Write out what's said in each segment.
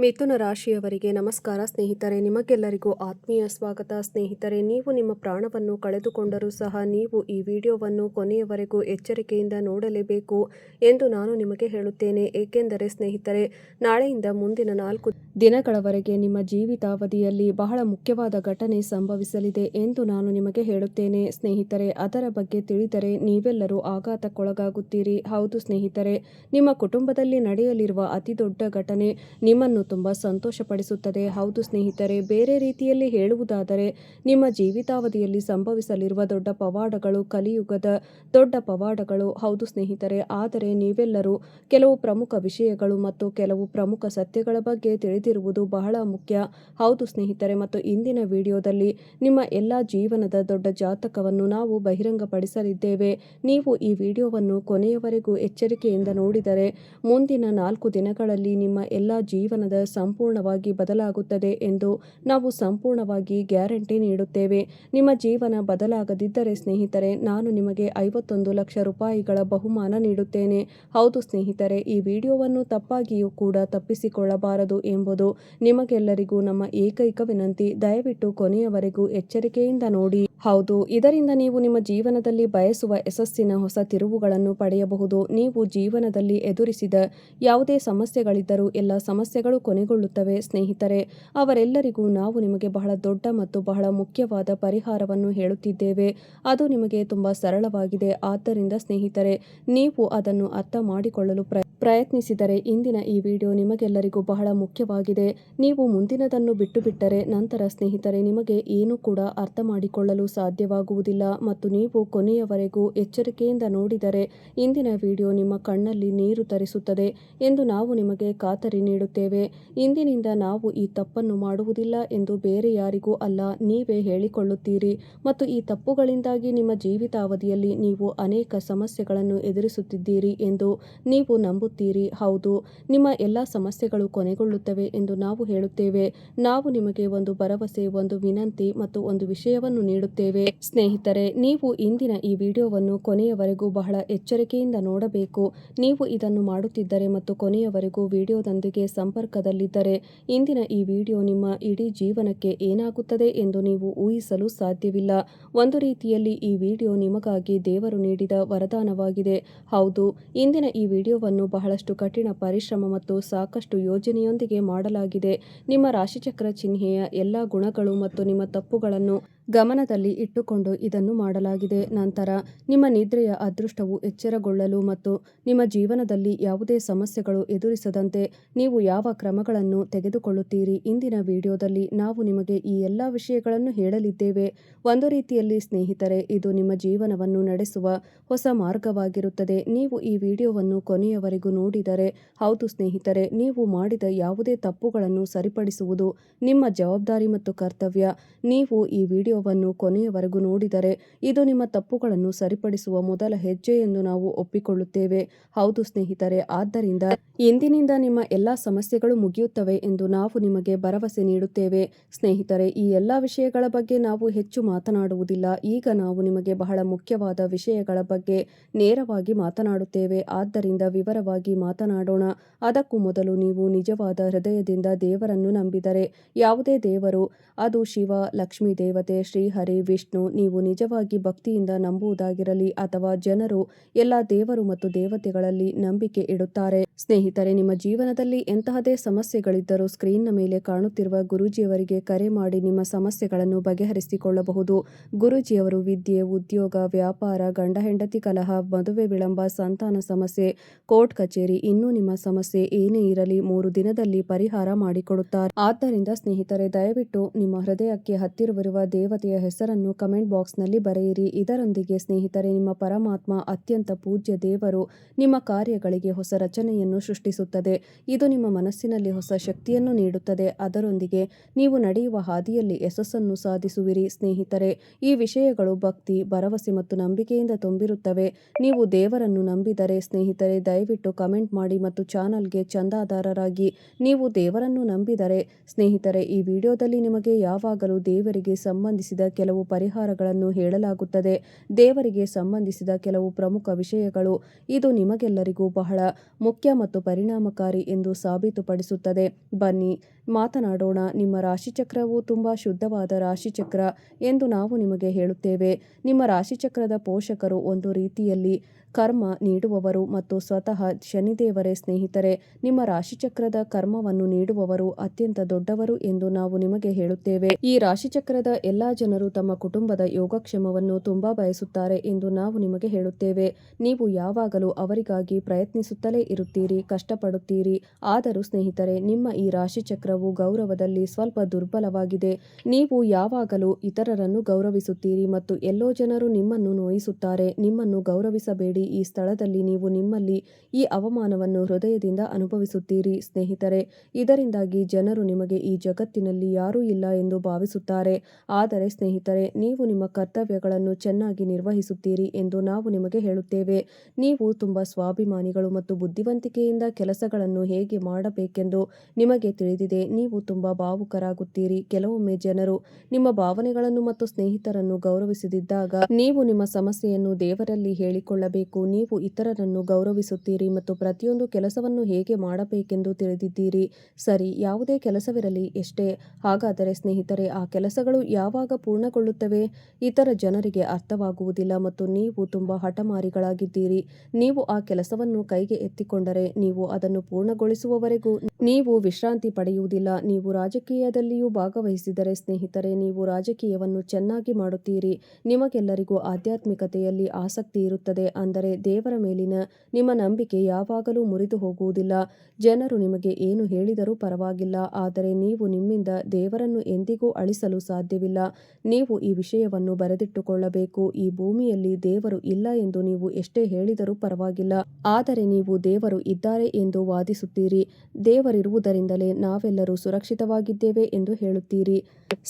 ಮಿಥುನ ರಾಶಿಯವರಿಗೆ ನಮಸ್ಕಾರ ಸ್ನೇಹಿತರೆ. ನಿಮಗೆಲ್ಲರಿಗೂ ಆತ್ಮೀಯ ಸ್ವಾಗತ ಸ್ನೇಹಿತರೆ. ನೀವು ನಿಮ್ಮ ಪ್ರಾಣವನ್ನು ಕಳೆದುಕೊಂಡರೂ ಸಹ ನೀವು ಈ ವಿಡಿಯೋವನ್ನು ಕೊನೆಯವರೆಗೂ ಎಚ್ಚರಿಕೆಯಿಂದ ನೋಡಲೇಬೇಕು ಎಂದು ನಾನು ನಿಮಗೆ ಹೇಳುತ್ತೇನೆ. ಏಕೆಂದರೆ ಸ್ನೇಹಿತರೆ, ನಾಳೆಯಿಂದ ಮುಂದಿನ 4 ದಿನಗಳವರೆಗೆ ನಿಮ್ಮ ಜೀವಿತಾವಧಿಯಲ್ಲಿ ಬಹಳ ಮುಖ್ಯವಾದ ಘಟನೆ ಸಂಭವಿಸಲಿದೆ ಎಂದು ನಾನು ನಿಮಗೆ ಹೇಳುತ್ತೇನೆ ಸ್ನೇಹಿತರೆ. ಅದರ ಬಗ್ಗೆ ತಿಳಿದರೆ ನೀವೆಲ್ಲರೂ ಆಘಾತಕ್ಕೊಳಗಾಗುತ್ತೀರಿ. ಹೌದು ಸ್ನೇಹಿತರೆ, ನಿಮ್ಮ ಕುಟುಂಬದಲ್ಲಿ ನಡೆಯಲಿರುವ ಅತಿ ದೊಡ್ಡ ಘಟನೆ ನಿಮ್ಮನ್ನು ತುಂಬ ಸಂತೋಷಪಡಿಸುತ್ತದೆ. ಹೌದು ಸ್ನೇಹಿತರೆ, ಬೇರೆ ರೀತಿಯಲ್ಲಿ ಹೇಳುವುದಾದರೆ ನಿಮ್ಮ ಜೀವಿತಾವಧಿಯಲ್ಲಿ ಸಂಭವಿಸಲಿರುವ ದೊಡ್ಡ ಪವಾಡಗಳು ಕಲಿಯುಗದ ದೊಡ್ಡ ಪವಾಡಗಳು. ಹೌದು ಸ್ನೇಹಿತರೆ, ಆದರೆ ನೀವೆಲ್ಲರೂ ಕೆಲವು ಪ್ರಮುಖ ವಿಷಯಗಳು ಮತ್ತು ಕೆಲವು ಪ್ರಮುಖ ಸತ್ಯಗಳ ಬಗ್ಗೆ ತಿಳಿದಿರುವುದು ಬಹಳ ಮುಖ್ಯ. ಹೌದು ಸ್ನೇಹಿತರೆ, ಮತ್ತು ಇಂದಿನ ವಿಡಿಯೋದಲ್ಲಿ ನಿಮ್ಮ ಎಲ್ಲ ಜೀವನದ ದೊಡ್ಡ ಜಾತಕವನ್ನು ನಾವು ಬಹಿರಂಗಪಡಿಸಲಿದ್ದೇವೆ. ನೀವು ಈ ವಿಡಿಯೋವನ್ನು ಕೊನೆಯವರೆಗೂ ಎಚ್ಚರಿಕೆಯಿಂದ ನೋಡಿದರೆ ಮುಂದಿನ 4 ದಿನಗಳಲ್ಲಿ ನಿಮ್ಮ ಎಲ್ಲ ಜೀವನದ ಸಂಪೂರ್ಣವಾಗಿ ಬದಲಾಗುತ್ತದೆ ಎಂದು ನಾವು ಸಂಪೂರ್ಣವಾಗಿ ಗ್ಯಾರಂಟಿ ನೀಡುತ್ತೇವೆ. ನಿಮ್ಮ ಜೀವನ ಬದಲಾಗದಿದ್ದರೆ ಸ್ನೇಹಿತರೆ, ನಾನು ನಿಮಗೆ 51 ಲಕ್ಷ ರೂಪಾಯಿಗಳ ಬಹುಮಾನ ನೀಡುತ್ತೇನೆ. ಹೌದು ಸ್ನೇಹಿತರೆ, ಈ ವಿಡಿಯೋವನ್ನು ತಪ್ಪಾಗಿಯೂ ಕೂಡ ತಪ್ಪಿಸಿಕೊಳ್ಳಬಾರದು ಎಂಬುದು ನಿಮಗೆಲ್ಲರಿಗೂ ನಮ್ಮ ಏಕೈಕ ವಿನಂತಿ. ದಯವಿಟ್ಟು ಕೊನೆಯವರೆಗೂ ಎಚ್ಚರಿಕೆಯಿಂದ ನೋಡಿ. ಹೌದು, ಇದರಿಂದ ನೀವು ನಿಮ್ಮ ಜೀವನದಲ್ಲಿ ಬಯಸುವ ಯಶಸ್ಸಿನ ಹೊಸ ತಿರುವುಗಳನ್ನು ಪಡೆಯಬಹುದು. ನೀವು ಜೀವನದಲ್ಲಿ ಎದುರಿಸಿದ ಯಾವುದೇ ಸಮಸ್ಯೆಗಳಿದ್ದರೂ ಎಲ್ಲ ಸಮಸ್ಯೆಗಳು ಕೊನೆಗೊಳ್ಳುತ್ತವೆ ಸ್ನೇಹಿತರೆ. ಅವರೆಲ್ಲರಿಗೂ ನಾವು ನಿಮಗೆ ಬಹಳ ದೊಡ್ಡ ಮತ್ತು ಬಹಳ ಮುಖ್ಯವಾದ ಪರಿಹಾರವನ್ನು ಹೇಳುತ್ತಿದ್ದೇವೆ. ಅದು ನಿಮಗೆ ತುಂಬಾ ಸರಳವಾಗಿದೆ. ಆದ್ದರಿಂದ ಸ್ನೇಹಿತರೆ, ನೀವು ಅದನ್ನು ಅರ್ಥ ಮಾಡಿಕೊಳ್ಳಲು ಪ್ರಯತ್ನಿಸಿದರೆ ಇಂದಿನ ಈ ವಿಡಿಯೋ ನಿಮಗೆಲ್ಲರಿಗೂ ಬಹಳ ಮುಖ್ಯವಾಗಿದೆ. ನೀವು ಮುಂದಿನದನ್ನು ಬಿಟ್ಟು ಬಿಟ್ಟರೆ ನಂತರ ಸ್ನೇಹಿತರೆ ನಿಮಗೆ ಏನು ಕೂಡ ಅರ್ಥ ಮಾಡಿಕೊಳ್ಳಲು ಸಾಧ್ಯವಾಗುವುದಿಲ್ಲ. ಮತ್ತು ನೀವು ಕೊನೆಯವರೆಗೂ ಎಚ್ಚರಿಕೆಯಿಂದ ನೋಡಿದರೆ ಇಂದಿನ ವಿಡಿಯೋ ನಿಮ್ಮ ಕಣ್ಣಲ್ಲಿ ನೀರು ತರಿಸುತ್ತದೆ ಎಂದು ನಾವು ನಿಮಗೆ ಖಾತರಿ ನೀಡುತ್ತೇವೆ. ಇಂದಿನಿಂದ ನಾವು ಈ ತಪ್ಪನ್ನು ಮಾಡುವುದಿಲ್ಲ ಎಂದು ಬೇರೆ ಯಾರಿಗೂ ಅಲ್ಲ, ನೀವೇ ಹೇಳಿಕೊಳ್ಳುತ್ತೀರಿ. ಮತ್ತು ಈ ತಪ್ಪುಗಳಿಂದಾಗಿ ನಿಮ್ಮ ಜೀವಿತಾವಧಿಯಲ್ಲಿ ನೀವು ಅನೇಕ ಸಮಸ್ಯೆಗಳನ್ನು ಎದುರಿಸುತ್ತಿದ್ದೀರಿ ಎಂದು ನೀವು ನಂಬುತ್ತೀರಿ. ಹೌದು, ನಿಮ್ಮ ಎಲ್ಲ ಸಮಸ್ಯೆಗಳು ಕೊನೆಗೊಳ್ಳುತ್ತವೆ ಎಂದು ನಾವು ಹೇಳುತ್ತೇವೆ. ನಾವು ನಿಮಗೆ ಒಂದು ಭರವಸೆ, ಒಂದು ವಿನಂತಿ ಮತ್ತು ಒಂದು ವಿಷಯವನ್ನು ನೀಡುತ್ತೇವೆ ಸ್ನೇಹಿತರೆ. ನೀವು ಇಂದಿನ ಈ ವಿಡಿಯೋವನ್ನು ಕೊನೆಯವರೆಗೂ ಬಹಳ ಎಚ್ಚರಿಕೆಯಿಂದ ನೋಡಬೇಕು. ನೀವು ಇದನ್ನು ಮಾಡುತ್ತಿದ್ದರೆ ಮತ್ತು ಕೊನೆಯವರೆಗೂ ವಿಡಿಯೋದೊಂದಿಗೆ ಸಂಪರ್ಕದಲ್ಲಿದ್ದರೆ ಇಂದಿನ ಈ ವಿಡಿಯೋ ನಿಮ್ಮ ಇಡೀ ಜೀವನಕ್ಕೆ ಏನಾಗುತ್ತದೆ ಎಂದು ನೀವು ಊಹಿಸಲು ಸಾಧ್ಯವಿಲ್ಲ. ಒಂದು ರೀತಿಯಲ್ಲಿ ಈ ವಿಡಿಯೋ ನಿಮಗಾಗಿ ದೇವರು ನೀಡಿದ ವರದಾನವಾಗಿದೆ. ಹೌದು, ಇಂದಿನ ಈ ವಿಡಿಯೋವನ್ನು ಬಹಳಷ್ಟು ಕಠಿಣ ಪರಿಶ್ರಮ ಮತ್ತು ಸಾಕಷ್ಟು ಯೋಜನೆಯೊಂದಿಗೆ ಮಾಡಲಾಗಿದೆ. ನಿಮ್ಮ ರಾಶಿಚಕ್ರ ಚಿಹ್ನೆಯ ಎಲ್ಲ ಗುಣಗಳು ಮತ್ತು ನಿಮ್ಮ ತಪ್ಪುಗಳನ್ನು ಗಮನದಲ್ಲಿ ಇಟ್ಟುಕೊಂಡು ಇದನ್ನು ಮಾಡಲಾಗಿದೆ. ನಂತರ ನಿಮ್ಮ ನಿದ್ರೆಯ ಅದೃಷ್ಟವು ಎಚ್ಚರಗೊಳ್ಳಲು ಮತ್ತು ನಿಮ್ಮ ಜೀವನದಲ್ಲಿ ಯಾವುದೇ ಸಮಸ್ಯೆಗಳು ಎದುರಿಸದಂತೆ ನೀವು ಯಾವ ಕ್ರಮಗಳನ್ನು ತೆಗೆದುಕೊಳ್ಳುತ್ತೀರಿ. ಇಂದಿನ ವಿಡಿಯೋದಲ್ಲಿ ನಾವು ನಿಮಗೆ ಈ ಎಲ್ಲ ವಿಷಯಗಳನ್ನು ಹೇಳಲಿದ್ದೇವೆ. ಒಂದು ರೀತಿಯಲ್ಲಿ ಸ್ನೇಹಿತರೆ, ಇದು ನಿಮ್ಮ ಜೀವನವನ್ನು ನಡೆಸುವ ಹೊಸ ಮಾರ್ಗವಾಗಿರುತ್ತದೆ. ನೀವು ಈ ವಿಡಿಯೋವನ್ನು ಕೊನೆಯವರೆಗೂ ನೋಡಿದರೆ, ಹೌದು ಸ್ನೇಹಿತರೆ, ನೀವು ಮಾಡಿದ ಯಾವುದೇ ತಪ್ಪುಗಳನ್ನು ಸರಿಪಡಿಸುವುದು ನಿಮ್ಮ ಜವಾಬ್ದಾರಿ ಮತ್ತು ಕರ್ತವ್ಯ. ನೀವು ಈ ವಿಡಿಯೋವನ್ನು ಕೊನೆಯವರೆಗೂ ನೋಡಿದರೆ ಇದು ನಿಮ್ಮ ತಪ್ಪುಗಳನ್ನು ಸರಿಪಡಿಸುವ ಮೊದಲ ಹೆಜ್ಜೆ ಎಂದು ನಾವು ಒಪ್ಪಿಕೊಳ್ಳುತ್ತೇವೆ. ಹೌದು ಸ್ನೇಹಿತರೆ, ಆದ್ದರಿಂದ ಇಂದಿನಿಂದ ನಿಮ್ಮ ಎಲ್ಲ ಸಮಸ್ಯೆಗಳು ಮುಗಿಯುತ್ತವೆ ಎಂದು ನಾವು ನಿಮಗೆ ಭರವಸೆ ನೀಡುತ್ತೇವೆ. ಸ್ನೇಹಿತರೆ, ಈ ಎಲ್ಲ ವಿಷಯಗಳ ಬಗ್ಗೆ ನಾವು ಹೆಚ್ಚು ಮಾತನಾಡುವುದಿಲ್ಲ. ಈಗ ನಾವು ನಿಮಗೆ ಬಹಳ ಮುಖ್ಯವಾದ ವಿಷಯಗಳ ಬಗ್ಗೆ ನೇರವಾಗಿ ಮಾತನಾಡುತ್ತೇವೆ. ಆದ್ದರಿಂದ ವಿವರವಾಗಿ ಮಾತನಾಡೋಣ. ಅದಕ್ಕೂ ಮೊದಲು ನೀವು ನಿಜವಾದ ಹೃದಯದಿಂದ ದೇವರನ್ನು ನಂಬಿದರೆ, ಯಾವುದೇ ದೇವರು, ಅದು ಶಿವ, ಲಕ್ಷ್ಮೀ ದೇವತೆ, ಶ್ರೀಹರಿ, ವಿಷ್ಣು, ನೀವು ನಿಜವಾಗಿ ಭಕ್ತಿಯಿಂದ ನಂಬುವುದಾಗಿರಲಿ ಅಥವಾ ಜನರು ಎಲ್ಲ ದೇವರು ಮತ್ತು ದೇವತೆಗಳಲ್ಲಿ ನಂಬಿಕೆ ಇಡುತ್ತಾರೆ ಸ್ನೇಹಿತರೆ, ನಿಮ್ಮ ಜೀವನದಲ್ಲಿ ಎಂತಹದೇ ಸಮಸ್ಯೆಗಳಿದ್ದರೂ ಸ್ಕ್ರೀನ್ನ ಮೇಲೆ ಕಾಣುತ್ತಿರುವ ಗುರೂಜಿಯವರಿಗೆ ಕರೆ ಮಾಡಿ ನಿಮ್ಮ ಸಮಸ್ಯೆಗಳನ್ನು ಬಗೆಹರಿಸಿಕೊಳ್ಳಬಹುದು. ಗುರೂಜಿಯವರು ವಿದ್ಯೆ, ಉದ್ಯೋಗ, ವ್ಯಾಪಾರ, ಗಂಡ ಹೆಂಡತಿ ಕಲಹ, ಮದುವೆ ವಿಳಂಬ, ಸಂತಾನ ಸಮಸ್ಯೆ, ಕೋರ್ಟ್ ಕಚೇರಿ, ಇನ್ನೂ ನಿಮ್ಮ ಸಮಸ್ಯೆ ಏನೇ ಇರಲಿ 3 ದಿನದಲ್ಲಿ ಪರಿಹಾರ ಮಾಡಿಕೊಡುತ್ತಾರೆ. ಆದ್ದರಿಂದ ಸ್ನೇಹಿತರೆ, ದಯವಿಟ್ಟು ನಿಮ್ಮ ಹೃದಯಕ್ಕೆ ಹತ್ತಿರವಿರುವ ದೇವತೆಯ ಹೆಸರನ್ನು ಕಮೆಂಟ್ ಬಾಕ್ಸ್ನಲ್ಲಿ ಬರೆಯಿರಿ. ಇದರೊಂದಿಗೆ ಸ್ನೇಹಿತರೆ, ನಿಮ್ಮ ಪರಮಾತ್ಮ ಅತ್ಯಂತ ಪೂಜ್ಯ ದೇವರು ನಿಮ್ಮ ಕಾರ್ಯಗಳಿಗೆ ಹೊಸ ರಚನೆಯನ್ನು ಸೃಷ್ಟಿಸುತ್ತದೆ. ಇದು ನಿಮ್ಮ ಮನಸ್ಸಿನಲ್ಲಿ ಹೊಸ ಶಕ್ತಿಯನ್ನು ನೀಡುತ್ತದೆ. ಅದರೊಂದಿಗೆ ನೀವು ನಡೆಯುವ ಹಾದಿಯಲ್ಲಿ ಯಶಸ್ಸನ್ನು ಸಾಧಿಸುವಿರಿ. ಸ್ನೇಹಿತರೆ, ಈ ವಿಷಯಗಳು ಭಕ್ತಿ, ಭರವಸೆ ಮತ್ತು ನಂಬಿಕೆಯಿಂದ ತುಂಬಿರುತ್ತವೆ. ನೀವು ದೇವರನ್ನು ನಂಬಿದರೆ ಸ್ನೇಹಿತರೆ, ದಯವಿಟ್ಟು ಕಮೆಂಟ್ ಮಾಡಿ ಮತ್ತು ಚಾನಲ್ಗೆ ಚಂದಾದಾರರಾಗಿ. ನೀವು ದೇವರನ್ನು ನಂಬಿದರೆ ಸ್ನೇಹಿತರೆ, ಈ ವಿಡಿಯೋದಲ್ಲಿ ನಿಮಗೆ ಯಾವಾಗಲೂ ದೇವರಿಗೆ ಸಂಬಂಧಿಸಿದ ಕೆಲವು ಪರಿಹಾರಗಳನ್ನು ಹೇಳಲಾಗುತ್ತದೆ. ದೇವರಿಗೆ ಸಂಬಂಧಿಸಿದ ಕೆಲವು ಪ್ರಮುಖ ವಿಷಯಗಳು. ಇದು ನಿಮಗೆಲ್ಲರಿಗೂ ಬಹಳ ಮುಖ್ಯ ಮತ್ತು ಪರಿಣಾಮಕಾರಿ ಎಂದು ಸಾಬೀತುಪಡಿಸುತ್ತದೆ. ಬನ್ನಿ ಮಾತನಾಡೋಣ. ನಿಮ್ಮ ರಾಶಿಚಕ್ರವು ತುಂಬಾ ಶುದ್ಧವಾದ ರಾಶಿಚಕ್ರ ಎಂದು ನಾವು ನಿಮಗೆ ಹೇಳುತ್ತೇವೆ. ನಿಮ್ಮ ರಾಶಿಚಕ್ರದ ಪೋಷಕರು ಒಂದು ರೀತಿಯಲ್ಲಿ ಕರ್ಮ ನೀಡುವವರು ಮತ್ತು ಸ್ವತಃ ಶನಿದೇವರೇ. ಸ್ನೇಹಿತರೆ, ನಿಮ್ಮ ರಾಶಿಚಕ್ರದ ಕರ್ಮವನ್ನು ನೀಡುವವರು ಅತ್ಯಂತ ದೊಡ್ಡವರು ಎಂದು ನಾವು ನಿಮಗೆ ಹೇಳುತ್ತೇವೆ. ಈ ರಾಶಿಚಕ್ರದ ಎಲ್ಲಾ ಜನರು ತಮ್ಮ ಕುಟುಂಬದ ಯೋಗಕ್ಷೇಮವನ್ನು ತುಂಬಾ ಬಯಸುತ್ತಾರೆ ಎಂದು ನಾವು ನಿಮಗೆ ಹೇಳುತ್ತೇವೆ. ನೀವು ಯಾವಾಗಲೂ ಅವರಿಗಾಗಿ ಪ್ರಯತ್ನಿಸುತ್ತಲೇ ಇರುತ್ತೀರಿ, ಕಷ್ಟಪಡುತ್ತೀರಿ. ಆದರೂ ಸ್ನೇಹಿತರೆ, ನಿಮ್ಮ ಈ ರಾಶಿಚಕ್ರವು ಗೌರವದಲ್ಲಿ ಸ್ವಲ್ಪ ದುರ್ಬಲವಾಗಿದೆ. ನೀವು ಯಾವಾಗಲೂ ಇತರರನ್ನು ಗೌರವಿಸುತ್ತೀರಿ ಮತ್ತು ಎಲ್ಲೋ ಜನರು ನಿಮ್ಮನ್ನು ನೋಯಿಸುತ್ತಾರೆ. ನಿಮ್ಮನ್ನು ಗೌರವಿಸಬೇಡಿ. ಈ ಸ್ಥಳದಲ್ಲಿ ನೀವು ನಿಮ್ಮಲ್ಲಿ ಈ ಅವಮಾನವನ್ನು ಹೃದಯದಿಂದ ಅನುಭವಿಸುತ್ತೀರಿ. ಸ್ನೇಹಿತರೆ, ಇದರಿಂದಾಗಿ ಜನರು ನಿಮಗೆ ಈ ಜಗತ್ತಿನಲ್ಲಿ ಯಾರೂ ಇಲ್ಲ ಎಂದು ಭಾವಿಸುತ್ತಾರೆ. ಆದರೆ ಸ್ನೇಹಿತರೆ, ನೀವು ನಿಮ್ಮ ಕರ್ತವ್ಯಗಳನ್ನು ಚೆನ್ನಾಗಿ ನಿರ್ವಹಿಸುತ್ತೀರಿ ಎಂದು ನಾವು ನಿಮಗೆ ಹೇಳುತ್ತೇವೆ. ನೀವು ತುಂಬಾ ಸ್ವಾಭಿಮಾನಿಗಳು ಮತ್ತು ಬುದ್ಧಿವಂತಿಕೆಯಿಂದ ಕೆಲಸಗಳನ್ನು ಹೇಗೆ ಮಾಡಬೇಕೆಂದು ನಿಮಗೆ ತಿಳಿದಿದೆ. ನೀವು ತುಂಬಾ ಭಾವುಕರಾಗುತ್ತೀರಿ. ಕೆಲವೊಮ್ಮೆ ಜನರು ನಿಮ್ಮ ಭಾವನೆಗಳನ್ನು ಮತ್ತು ಸ್ನೇಹಿತರನ್ನು ಗೌರವಿಸದಿದ್ದಾಗ ನೀವು ನಿಮ್ಮ ಸಮಸ್ಯೆಯನ್ನು ದೇವರಲ್ಲಿ ಹೇಳಿಕೊಳ್ಳಬೇಕು. ನೀವು ಇತರರನ್ನು ಗೌರವಿಸುತ್ತೀರಿ ಮತ್ತು ಪ್ರತಿಯೊಂದು ಕೆಲಸವನ್ನು ಹೇಗೆ ಮಾಡಬೇಕೆಂದು ತಿಳಿದಿದ್ದೀರಿ. ಸರಿ, ಯಾವುದೇ ಕೆಲಸವಿರಲಿ ಎಷ್ಟೇ. ಹಾಗಾದರೆ ಸ್ನೇಹಿತರೆ, ಆ ಕೆಲಸಗಳು ಯಾವಾಗ ಪೂರ್ಣಗೊಳ್ಳುತ್ತವೆ? ಇತರ ಜನರಿಗೆ ಅರ್ಥವಾಗುವುದಿಲ್ಲ ಮತ್ತು ನೀವು ತುಂಬಾ ಹಠಮಾರಿಗಳಾಗಿದ್ದೀರಿ. ನೀವು ಆ ಕೆಲಸವನ್ನು ಕೈಗೆ ಎತ್ತಿಕೊಂಡರೆ ನೀವು ಅದನ್ನು ಪೂರ್ಣಗೊಳಿಸುವವರೆಗೂ ನೀವು ವಿಶ್ರಾಂತಿ ಪಡೆಯುವುದಿಲ್ಲ. ನೀವು ರಾಜಕೀಯದಲ್ಲಿಯೂ ಭಾಗವಹಿಸಿದರೆ ಸ್ನೇಹಿತರೆ, ನೀವು ರಾಜಕೀಯವನ್ನು ಚೆನ್ನಾಗಿ ಮಾಡುತ್ತೀರಿ. ನಿಮಗೆಲ್ಲರಿಗೂ ಆಧ್ಯಾತ್ಮಿಕತೆಯಲ್ಲಿ ಆಸಕ್ತಿ ಇರುತ್ತದೆ. ಅಂದರೆ ದೇವರ ಮೇಲಿನ ನಿಮ್ಮ ನಂಬಿಕೆ ಯಾವಾಗಲೂ ಮುರಿದು ಹೋಗುವುದಿಲ್ಲ. ಜನರು ನಿಮಗೆ ಏನು ಹೇಳಿದರೂ ಪರವಾಗಿಲ್ಲ, ಆದರೆ ನೀವು ನಿಮ್ಮಿಂದ ದೇವರನ್ನು ಎಂದಿಗೂ ಅಳಿಸಲು ಸಾಧ್ಯವಿಲ್ಲ. ನೀವು ಈ ವಿಷಯವನ್ನು ಬರೆದಿಟ್ಟುಕೊಳ್ಳಬೇಕು. ಈ ಭೂಮಿಯಲ್ಲಿ ದೇವರು ಇಲ್ಲ ಎಂದು ನೀವು ಎಷ್ಟೇ ಹೇಳಿದರೂ ಪರವಾಗಿಲ್ಲ, ಆದರೆ ನೀವು ದೇವರು ಇದ್ದಾರೆ ಎಂದು ವಾದಿಸುತ್ತೀರಿ. ದೇವರಿರುವುದರಿಂದಲೇ ನಾವೆಲ್ಲರೂ ಸುರಕ್ಷಿತವಾಗಿದ್ದೇವೆ ಎಂದು ಹೇಳುತ್ತೀರಿ.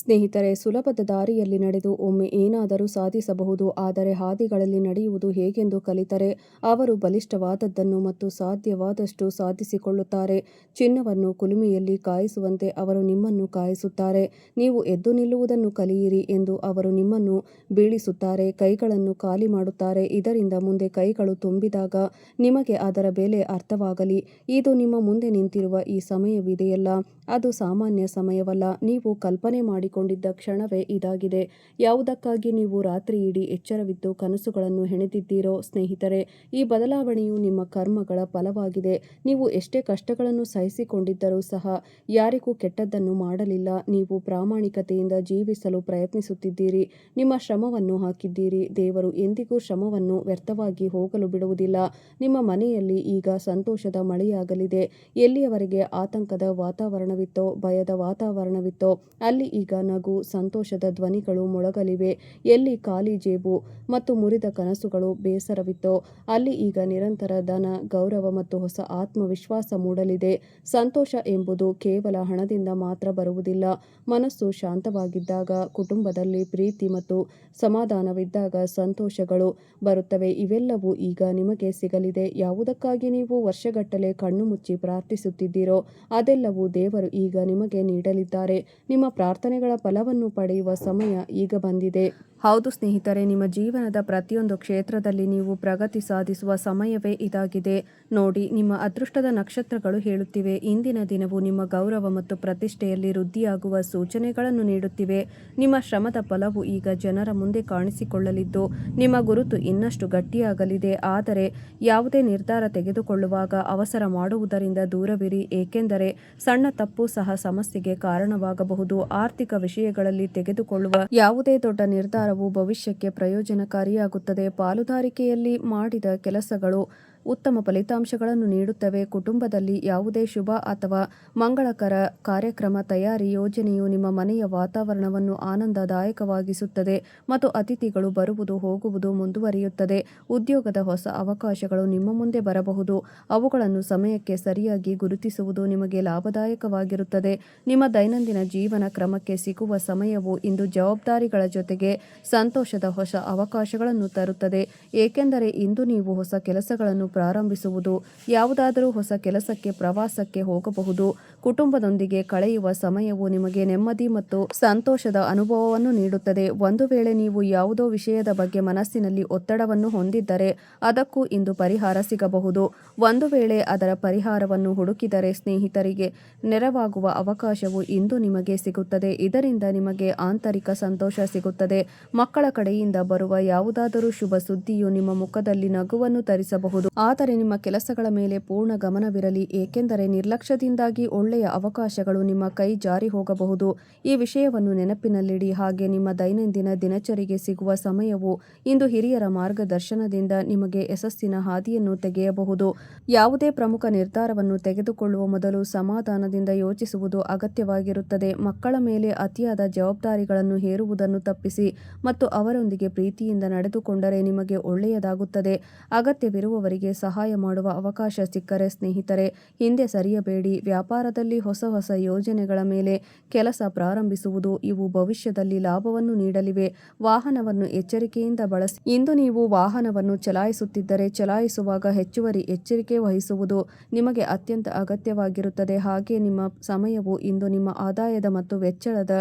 ಸ್ನೇಹಿತರೆ, ಸುಲಭದ ದಾರಿಯಲ್ಲಿ ನಡೆದು ಒಮ್ಮೆ ಏನಾದರೂ ಸಾಧಿಸಬಹುದು, ಆದರೆ ಹಾದಿಗಳಲ್ಲಿ ನಡೆಯುವುದು ಹೇಗೆಂದು ಕಲಿತರೆ ಅವರು ಬಲಿಷ್ಠವಾದದ್ದನ್ನು ಮತ್ತು ಸಾಧ್ಯವಾದಷ್ಟು ಸಾಧಿಸಿಕೊಳ್ಳುತ್ತಾರೆ. ಚಿನ್ನವನ್ನು ಕುಲುಮೆಯಲ್ಲಿ ಕಾಯಿಸುವಂತೆ ಅವರು ನಿಮ್ಮನ್ನು ಕಾಯಿಸುತ್ತಾರೆ. ನೀವು ಎದ್ದು ನಿಲ್ಲುವುದನ್ನು ಕಲಿಯಿರಿ ಎಂದು ಅವರು ನಿಮ್ಮನ್ನು ಬೀಳಿಸುತ್ತಾರೆ. ಕೈಗಳನ್ನು ಖಾಲಿ ಮಾಡುತ್ತಾರೆ. ಇದರಿಂದ ಮುಂದೆ ಕೈಗಳು ತುಂಬಿದಾಗ ನಿಮಗೆ ಅದರ ಬೆಲೆ ಅರ್ಥವಾಗಲಿ. ಇದು ನಿಮ್ಮ ಮುಂದೆ ನಿಂತಿರುವ ಈ ಸಮಯವಿದೆಯಲ್ಲ, ಅದು ಸಾಮಾನ್ಯ ಸಮಯವಲ್ಲ. ನೀವು ಕಲ್ಪನೆ ಮಾಡಿಕೊಂಡಿದ್ದ ಕ್ಷಣವೇ ಇದಾಗಿದೆ. ಯಾವುದಕ್ಕಾಗಿ ನೀವು ರಾತ್ರಿಯಿಡೀ ಎಚ್ಚರವಿದ್ದು ಕನಸುಗಳನ್ನು ಹೆಣೆದಿದ್ದೀರೋ ಸ್ನೇಹಿತರೆ, ಈ ಬದಲಾವಣೆಯು ನಿಮ್ಮ ಕರ್ಮಗಳ ಫಲವಾಗಿದೆ. ನೀವು ಎಷ್ಟೇ ಕಷ್ಟಗಳನ್ನು ಸಹಿಸಿಕೊಂಡಿದ್ದರೂ ಸಹ ಯಾರಿಗೂ ಕೆಟ್ಟದ್ದನ್ನು ಮಾಡಲಿಲ್ಲ. ನೀವು ಪ್ರಾಮಾಣಿಕತೆಯಿಂದ ಜೀವಿಸಲು ಪ್ರಯತ್ನಿಸುತ್ತಿದ್ದೀರಿ. ನಿಮ್ಮ ಶ್ರಮವನ್ನು ಹಾಕಿದ್ದೀರಿ. ದೇವರು ಎಂದಿಗೂ ಶ್ರಮವನ್ನು ವ್ಯರ್ಥವಾಗಿ ಹೋಗಲು ಬಿಡುವುದಿಲ್ಲ. ನಿಮ್ಮ ಮನೆಯಲ್ಲಿ ಈಗ ಸಂತೋಷದ ಮಳೆಯಾಗಲಿದೆ. ಎಲ್ಲಿಯವರೆಗೆ ಆತಂಕದ ವಾತಾವರಣವಿತ್ತೋ, ಭಯದ ವಾತಾವರಣವಿತ್ತೋ, ಅಲ್ಲಿ ಈಗ ನಗು, ಸಂತೋಷದ ಧ್ವನಿಗಳು ಮೊಳಗಲಿವೆ. ಎಲ್ಲಿ ಖಾಲಿ ಜೇಬು ಮತ್ತು ಮುರಿದ ಕನಸುಗಳು, ಬೇಸರವಿತ್ತೋ, ಅಲ್ಲಿ ಈಗ ನಿರಂತರ ಧನ, ಗೌರವ ಮತ್ತು ಹೊಸ ಆತ್ಮವಿಶ್ವಾಸ ಮೂಡಲಿದೆ. ಸಂತೋಷ ಎಂಬುದು ಕೇವಲ ಹಣದಿಂದ ಮಾತ್ರ ಬರುವುದಿಲ್ಲ. ಮನಸ್ಸು ಶಾಂತವಾಗಿದ್ದಾಗ, ಕುಟುಂಬದಲ್ಲಿ ಪ್ರೀತಿ ಮತ್ತು ಸಮಾಧಾನವಿದ್ದಾಗ ಸಂತೋಷಗಳು ಬರುತ್ತವೆ. ಇವೆಲ್ಲವೂ ಈಗ ನಿಮಗೆ ಸಿಗಲಿದೆ. ಯಾವುದಕ್ಕಾಗಿ ನೀವು ವರ್ಷಗಟ್ಟಲೆ ಕಣ್ಣು ಮುಚ್ಚಿ ಪ್ರಾರ್ಥಿಸುತ್ತಿದ್ದೀರೋ ಅದೆಲ್ಲವೂ ದೇವರು ಈಗ ನಿಮಗೆ ನೀಡಲಿದ್ದಾರೆ. ನಿಮ್ಮ ಪ್ರಾರ್ಥನೆಗಳ ಫಲವನ್ನು ಪಡೆಯುವ ಸಮಯ ಈಗ ಬಂದಿದೆ. ಹೌದು ಸ್ನೇಹಿತರೆ, ನಿಮ್ಮ ಜೀವನದ ಪ್ರತಿಯೊಂದು ಕ್ಷೇತ್ರದಲ್ಲಿ ನೀವು ಪ್ರಗತಿ ಸಾಧಿಸುವ ಸಮಯವೇ ಇದಾಗಿದೆ. ನೋಡಿ, ನಿಮ್ಮ ಅದೃಷ್ಟದ ನಕ್ಷತ್ರಗಳು ಹೇಳುತ್ತಿವೆ. ಇಂದಿನ ದಿನವು ನಿಮ್ಮ ಗೌರವ ಮತ್ತು ಪ್ರತಿಷ್ಠೆಯಲ್ಲಿ ವೃದ್ಧಿಯಾಗುವ ಸೂಚನೆಗಳನ್ನು ನೀಡುತ್ತಿವೆ. ನಿಮ್ಮ ಶ್ರಮದ ಫಲವು ಈಗ ಜನರ ಮುಂದೆ ಕಾಣಿಸಿಕೊಳ್ಳಲಿದ್ದು ನಿಮ್ಮ ಗುರುತು ಇನ್ನಷ್ಟು ಗಟ್ಟಿಯಾಗಲಿದೆ. ಆದರೆ ಯಾವುದೇ ನಿರ್ಧಾರ ತೆಗೆದುಕೊಳ್ಳುವಾಗ ಅವಸರ ಮಾಡುವುದರಿಂದ ದೂರವಿರಿ, ಏಕೆಂದರೆ ಸಣ್ಣ ತಪ್ಪು ಸಹ ಸಮಸ್ಯೆಗೆ ಕಾರಣವಾಗಬಹುದು. ಆರ್ಥಿಕ ವಿಷಯಗಳಲ್ಲಿ ತೆಗೆದುಕೊಳ್ಳುವ ಯಾವುದೇ ದೊಡ್ಡ ನಿರ್ಧಾರವು ಭವಿಷ್ಯಕ್ಕೆ ಪ್ರಯೋಜನಕಾರಿಯಾಗುತ್ತದೆ. ಪಾಲುದಾರಿಕೆಯಲ್ಲಿ ಮಾಡಿದ ಕೆಲಸಗಳು ಉತ್ತಮ ಫಲಿತಾಂಶಗಳನ್ನು ನೀಡುತ್ತವೆ. ಕುಟುಂಬದಲ್ಲಿ ಯಾವುದೇ ಶುಭ ಅಥವಾ ಮಂಗಳಕರ ಕಾರ್ಯಕ್ರಮ ತಯಾರಿ ಯೋಜನೆಯು ನಿಮ್ಮ ಮನೆಯ ವಾತಾವರಣವನ್ನು ಆನಂದದಾಯಕವಾಗಿಸುತ್ತದೆ ಮತ್ತು ಅತಿಥಿಗಳು ಬರುವುದು ಹೋಗುವುದು ಮುಂದುವರಿಯುತ್ತದೆ. ಉದ್ಯೋಗದ ಹೊಸ ಅವಕಾಶಗಳು ನಿಮ್ಮ ಮುಂದೆ ಬರಬಹುದು. ಅವುಗಳನ್ನು ಸಮಯಕ್ಕೆ ಸರಿಯಾಗಿ ಗುರುತಿಸುವುದು ನಿಮಗೆ ಲಾಭದಾಯಕವಾಗಿರುತ್ತದೆ. ನಿಮ್ಮ ದೈನಂದಿನ ಜೀವನ ಕ್ರಮಕ್ಕೆ ಸಿಗುವ ಸಮಯವು ಇಂದು ಜವಾಬ್ದಾರಿಗಳ ಜೊತೆಗೆ ಸಂತೋಷದ ಹೊಸ ಅವಕಾಶಗಳನ್ನು ತರುತ್ತದೆ, ಏಕೆಂದರೆ ಇಂದು ನೀವು ಹೊಸ ಕೆಲಸಗಳನ್ನು ಪ್ರಾರಂಭಿಸುವುದು, ಯಾವುದಾದರೂ ಹೊಸ ಕೆಲಸಕ್ಕೆ, ಪ್ರವಾಸಕ್ಕೆ ಹೋಗಬಹುದು. ಕುಟುಂಬದೊಂದಿಗೆ ಕಳೆಯುವ ಸಮಯವು ನಿಮಗೆ ನೆಮ್ಮದಿ ಮತ್ತು ಸಂತೋಷದ ಅನುಭವವನ್ನು ನೀಡುತ್ತದೆ. ಒಂದು ವೇಳೆ ನೀವು ಯಾವುದೋ ವಿಷಯದ ಬಗ್ಗೆ ಮನಸ್ಸಿನಲ್ಲಿ ಒತ್ತಡವನ್ನು ಹೊಂದಿದ್ದರೆ ಅದಕ್ಕೂ ಇಂದು ಪರಿಹಾರ ಸಿಗಬಹುದು. ಒಂದು ವೇಳೆ ಅದರ ಪರಿಹಾರವನ್ನು ಹುಡುಕಿದರೆ ಸ್ನೇಹಿತರಿಗೆ ನೆರವಾಗುವ ಅವಕಾಶವು ಇಂದು ನಿಮಗೆ ಸಿಗುತ್ತದೆ. ಇದರಿಂದ ನಿಮಗೆ ಆಂತರಿಕ ಸಂತೋಷ ಸಿಗುತ್ತದೆ. ಮಕ್ಕಳ ಕಡೆಯಿಂದ ಬರುವ ಯಾವುದಾದರೂ ಶುಭ ಸುದ್ದಿಯು ನಿಮ್ಮ ಮುಖದಲ್ಲಿ ನಗುವನ್ನು ತರಿಸಬಹುದು. ಆದರೆ ನಿಮ್ಮ ಕೆಲಸಗಳ ಮೇಲೆ ಪೂರ್ಣ ಗಮನವಿರಲಿ, ಏಕೆಂದರೆ ನಿರ್ಲಕ್ಷ್ಯದಿಂದಾಗಿ ಒಳ್ಳೆಯ ಅವಕಾಶಗಳು ನಿಮ್ಮ ಕೈ ಜಾರಿ ಹೋಗಬಹುದು. ಈ ವಿಷಯವನ್ನು ನೆನಪಿನಲ್ಲಿಡಿ. ಹಾಗೆ ನಿಮ್ಮ ದೈನಂದಿನ ದಿನಚರಿಗೆ ಸಿಗುವ ಸಮಯವು ಇಂದು ಹಿರಿಯರ ಮಾರ್ಗದರ್ಶನದಿಂದ ನಿಮಗೆ ಯಶಸ್ಸಿನ ಹಾದಿಯನ್ನು ತೆಗೆಯಬಹುದು. ಯಾವುದೇ ಪ್ರಮುಖ ನಿರ್ಧಾರವನ್ನು ತೆಗೆದುಕೊಳ್ಳುವ ಮೊದಲು ಸಮಾಧಾನದಿಂದ ಯೋಚಿಸುವುದು ಅಗತ್ಯವಾಗಿರುತ್ತದೆ. ಮಕ್ಕಳ ಮೇಲೆ ಅತಿಯಾದ ಜವಾಬ್ದಾರಿಗಳನ್ನು ಹೇರುವುದನ್ನು ತಪ್ಪಿಸಿ ಮತ್ತು ಅವರೊಂದಿಗೆ ಪ್ರೀತಿಯಿಂದ ನಡೆದುಕೊಂಡರೆ ನಿಮಗೆ ಒಳ್ಳೆಯದಾಗುತ್ತದೆ. ಅಗತ್ಯವಿರುವವರಿಗೆ ಸಹಾಯ ಮಾಡುವ ಅವಕಾಶ ಸಿಕ್ಕರೆ ಸ್ನೇಹಿತರೆ, ಹಿಂದೆ ಸರಿಯಬೇಡಿ. ವ್ಯಾಪಾರದಲ್ಲಿ ಹೊಸ ಯೋಜನೆಗಳ ಮೇಲೆ ಕೆಲಸ ಪ್ರಾರಂಭಿಸುವುದು ಇವು ಭವಿಷ್ಯದಲ್ಲಿ ಲಾಭವನ್ನು ನೀಡಲಿವೆ. ವಾಹನವನ್ನು ಎಚ್ಚರಿಕೆಯಿಂದ ಬಳಸಿ. ಇಂದು ನೀವು ವಾಹನವನ್ನು ಚಲಾಯಿಸುತ್ತಿದ್ದರೆ ಚಲಾಯಿಸುವಾಗ ಹೆಚ್ಚುವರಿ ಎಚ್ಚರಿಕೆ ವಹಿಸುವುದು ನಿಮಗೆ ಅತ್ಯಂತ ಅಗತ್ಯವಾಗಿರುತ್ತದೆ. ಹಾಗೆ ನಿಮ್ಮ ಸಮಯವು ಇಂದು ನಿಮ್ಮ ಆದಾಯದ ಮತ್ತು ವೆಚ್ಚದ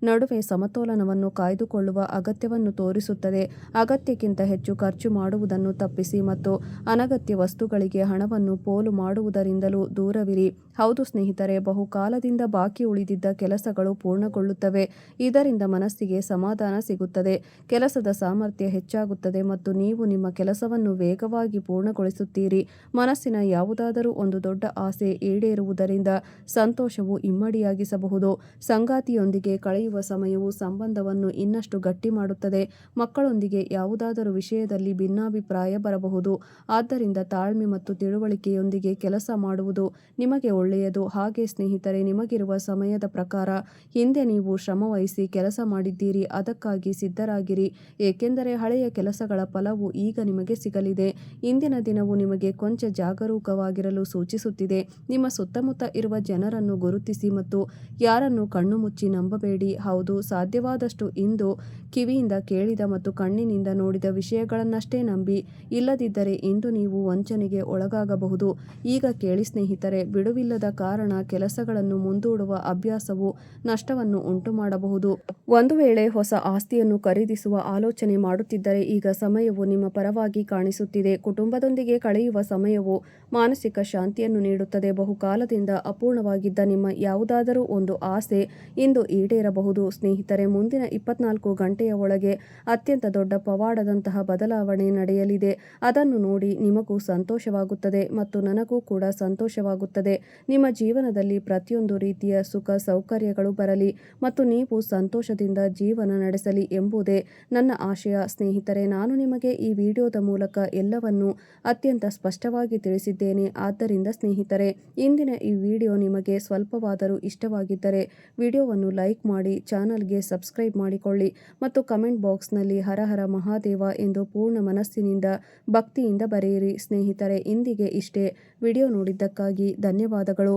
ನಡುವೆ ಸಮತೋಲನವನ್ನು ಕಾಯ್ದುಕೊಳ್ಳುವ ಅಗತ್ಯವನ್ನು ತೋರಿಸುತ್ತದೆ. ಅಗತ್ಯಕ್ಕಿಂತ ಹೆಚ್ಚು ಖರ್ಚು ಮಾಡುವುದನ್ನು ತಪ್ಪಿಸಿ ಮತ್ತು ಅನಗತ್ಯ ವಸ್ತುಗಳಿಗೆ ಹಣವನ್ನು ಪೋಲು ಮಾಡುವುದರಿಂದಲೂ ದೂರವಿರಿ. ಹೌದು ಸ್ನೇಹಿತರೆ, ಬಹುಕಾಲದಿಂದ ಬಾಕಿ ಉಳಿದಿದ್ದ ಕೆಲಸಗಳು ಪೂರ್ಣಗೊಳ್ಳುತ್ತವೆ. ಇದರಿಂದ ಮನಸ್ಸಿಗೆ ಸಮಾಧಾನ ಸಿಗುತ್ತದೆ, ಕೆಲಸದ ಸಾಮರ್ಥ್ಯ ಹೆಚ್ಚಾಗುತ್ತದೆ ಮತ್ತು ನೀವು ನಿಮ್ಮ ಕೆಲಸವನ್ನು ವೇಗವಾಗಿ ಪೂರ್ಣಗೊಳಿಸುತ್ತೀರಿ. ಮನಸ್ಸಿನ ಯಾವುದಾದರೂ ಒಂದು ದೊಡ್ಡ ಆಸೆ ಈಡೇರುವುದರಿಂದ ಸಂತೋಷವು ಇಮ್ಮಡಿಯಾಗಿಸಬಹುದು. ಸಂಗಾತಿಯೊಂದಿಗೆ ಕಳೆಯುವ ಸಮಯವು ಸಂಬಂಧವನ್ನು ಇನ್ನಷ್ಟು ಗಟ್ಟಿ ಮಾಡುತ್ತದೆ. ಮಕ್ಕಳೊಂದಿಗೆ ಯಾವುದಾದರೂ ವಿಷಯದಲ್ಲಿ ಭಿನ್ನಾಭಿಪ್ರಾಯ ಬರಬಹುದು. ಆದ್ದರಿಂದ ತಾಳ್ಮೆ ಮತ್ತು ತಿಳುವಳಿಕೆಯೊಂದಿಗೆ ಕೆಲಸ ಮಾಡುವುದು ನಿಮಗೆ ಒಳ್ಳೆಯದು. ಹಾಗೆ ಸ್ನೇಹಿತರೆ, ನಿಮಗಿರುವ ಸಮಯದ ಪ್ರಕಾರ ಹಿಂದೆ ನೀವು ಶ್ರಮವಹಿಸಿ ಕೆಲಸ ಮಾಡಿದ್ದೀರಿ, ಅದಕ್ಕಾಗಿ ಸಿದ್ಧರಾಗಿರಿ, ಏಕೆಂದರೆ ಹಳೆಯ ಕೆಲಸಗಳ ಫಲವು ಈಗ ನಿಮಗೆ ಸಿಗಲಿದೆ. ಇಂದಿನ ದಿನವು ನಿಮಗೆ ಕೊಂಚ ಜಾಗರೂಕವಾಗಿರಲು ಸೂಚಿಸುತ್ತಿದೆ. ನಿಮ್ಮ ಸುತ್ತಮುತ್ತ ಇರುವ ಜನರನ್ನು ಗುರುತಿಸಿ ಮತ್ತು ಯಾರನ್ನು ಕಣ್ಣು ಮುಚ್ಚಿ ನಂಬಬೇಡಿ. ಹೌದು, ಸಾಧ್ಯವಾದಷ್ಟು ಇಂದು ಕಿವಿಯಿಂದ ಕೇಳಿದ ಮತ್ತು ಕಣ್ಣಿನಿಂದ ನೋಡಿದ ವಿಷಯಗಳನ್ನಷ್ಟೇ ನಂಬಿ. ಇಲ್ಲದಿದ್ದರೆ ಇಂದು ನೀವು ವಂಚನೆಗೆ ಒಳಗಾಗಬಹುದು. ಈಗ ಕೇಳಿ ಸ್ನೇಹಿತರೆ, ಬಿಡುವಿಲ್ಲದ ಕಾರಣ ಕೆಲಸಗಳನ್ನು ಮುಂದೂಡುವ ಅಭ್ಯಾಸವು ನಷ್ಟವನ್ನು ಉಂಟುಮಾಡಬಹುದು. ಒಂದು ವೇಳೆ ಹೊಸ ಆಸ್ತಿಯನ್ನು ಖರೀದಿಸುವ ಆಲೋಚನೆ ಮಾಡುತ್ತಿದ್ದರೆ ಈಗ ಸಮಯವು ನಿಮ್ಮ ಪರವಾಗಿ ಕಾಣಿಸುತ್ತಿದೆ. ಕುಟುಂಬದೊಂದಿಗೆ ಕಳೆಯುವ ಸಮಯವು ಮಾನಸಿಕ ಶಾಂತಿಯನ್ನು ನೀಡುತ್ತದೆ. ಬಹುಕಾಲದಿಂದ ಅಪೂರ್ಣವಾಗಿದ್ದ ನಿಮ್ಮ ಯಾವುದಾದರೂ ಒಂದು ಆಸೆ ಇಂದು ಈಡೇರಬಹುದು. ಸ್ನೇಹಿತರೆ, ಮುಂದಿನ 24 ಗಂಟೆಯ ಒಳಗೆ ಅತ್ಯಂತ ದೊಡ್ಡ ಪವಾಡದಂತಹ ಬದಲಾವಣೆ ನಡೆಯಲಿದೆ. ಅದನ್ನು ನೋಡಿ ನಿಮಗೂ ಸಂತೋಷವಾಗುತ್ತದೆ ಮತ್ತು ನನಗೂ ಕೂಡ ಸಂತೋಷವಾಗುತ್ತದೆ. ನಿಮ್ಮ ಜೀವನದಲ್ಲಿ ಪ್ರತಿಯೊಂದು ರೀತಿಯ ಸುಖ ಸೌಕರ್ಯಗಳು ಬರಲಿ ಮತ್ತು ನೀವು ಸಂತೋಷದಿಂದ ಜೀವನ ನಡೆಸಲಿ ಎಂಬುದೇ ನನ್ನ ಆಶಯ. ಸ್ನೇಹಿತರೆ, ನಾನು ನಿಮಗೆ ಈ ವಿಡಿಯೋದ ಮೂಲಕ ಎಲ್ಲವನ್ನೂ ಅತ್ಯಂತ ಸ್ಪಷ್ಟವಾಗಿ ತಿಳಿಸಿದ್ದೇನೆ. ಆದ್ದರಿಂದ ಸ್ನೇಹಿತರೆ, ಇಂದಿನ ಈ ವಿಡಿಯೋ ನಿಮಗೆ ಸ್ವಲ್ಪವಾದರೂ ಇಷ್ಟವಾಗಿದ್ದರೆ ವಿಡಿಯೋವನ್ನು ಲೈಕ್ ಮಾಡಿ, ಚಾನಲ್ಗೆ ಸಬ್ಸ್ಕ್ರೈಬ್ ಮಾಡಿಕೊಳ್ಳಿ ಮತ್ತು ಕಮೆಂಟ್ ಬಾಕ್ಸ್ನಲ್ಲಿ ಹರ ಹರ ಮಹಾದೇವ ಎಂದು ಪೂರ್ಣ ಮನಸ್ಸಿನಿಂದ ಭಕ್ತಿಯಿಂದ ಬರೆಯಿರಿ. ಸ್ನೇಹಿತರೆ, ಇಂದಿಗೆ ಇಷ್ಟೇ. ವಿಡಿಯೋ ನೋಡಿದ್ದಕ್ಕಾಗಿ ಧನ್ಯವಾದಗಳು.